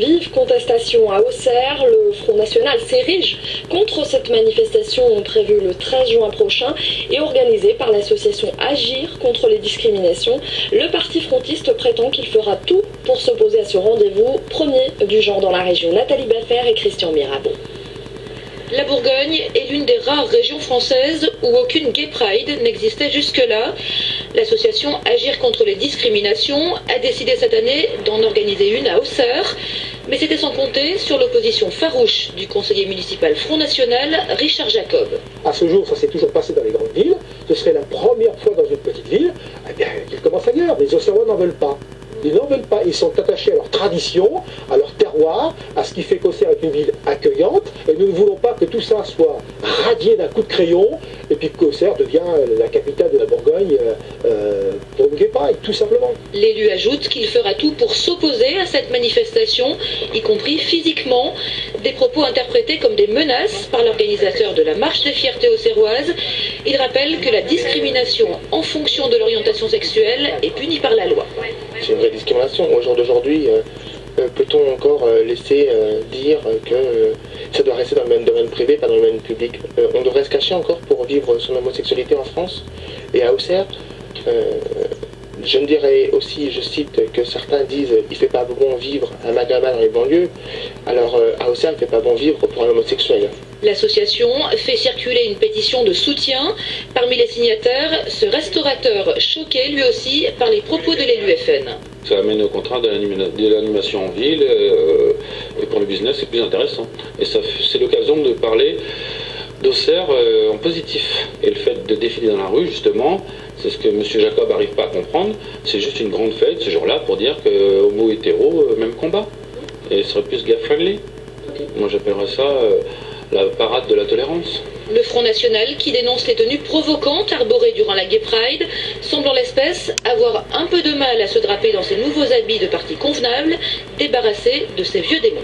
vive contestation à Auxerre. Le Front National s'érige contre cette manifestation prévue le 13 juin prochain et organisée par l'association Agir contre les discriminations. Le parti frontiste prétend qu'il fera tout pour s'opposer à ce rendez-vous, premier du genre dans la région. Nathalie Baffert et Christian Mirabeau. La Bourgogne est l'une des rares régions françaises où aucune Gay Pride n'existait jusque-là. L'association Agir contre les discriminations a décidé cette année d'en organiser une à Auxerre. Mais c'était sans compter sur l'opposition farouche du conseiller municipal Front National, Richard Jacob. À ce jour, ça s'est toujours passé dans les grandes villes. Ce serait la première fois dans une petite ville. Eh bien, qu'ils commencent ailleurs. Les Auxerrois n'en veulent pas. Ils n'en veulent pas. Ils sont attachés à leur tradition, à leur terroir, à ce qui fait qu'Auxerre est une ville accueillante. Et nous ne voulons pas que tout ça soit radié d'un coup de crayon et puis qu'Auxerre devient la capitale de la Bourgogne pour une Gay Pride, tout simplement. L'élu ajoute qu'il fera tout pour s'opposer à cette manifestation, y compris physiquement. Des propos interprétés comme des menaces par l'organisateur de la Marche des Fiertés auxerroises. Il rappelle que la discrimination en fonction de l'orientation sexuelle est punie par la loi. C'est une vraie discrimination. Au jour d'aujourd'hui, peut-on encore laisser dire que ça doit rester dans le même domaine privé, pas dans le domaine public? On devrait se cacher encore pour vivre son homosexualité en France et à Auxerre. Je me dirais aussi, je cite, que certains disent « il ne fait pas bon vivre à Magama dans les banlieues ». Alors à Auxerre, il ne fait pas bon vivre pour un homosexuel. L'association fait circuler une pétition de soutien. Parmi les signataires, ce restaurateur choqué lui aussi par les propos de l'élu FN. Ça amène au contraire de l'animation en ville et pour le business c'est plus intéressant. Et c'est l'occasion de parler d'Auxerre en positif. Et le fait de défiler dans la rue justement, c'est ce que M. Jacob n'arrive pas à comprendre, c'est juste une grande fête ce jour-là pour dire que homo hétéro, même combat. Et ce serait plus gay-friendly. Moi j'appellerais ça la parade de la tolérance. Le Front National, qui dénonce les tenues provocantes arborées durant la Gay Pride, semble en l'espèce avoir un peu de mal à se draper dans ses nouveaux habits de parti convenables, débarrassés de ses vieux démons.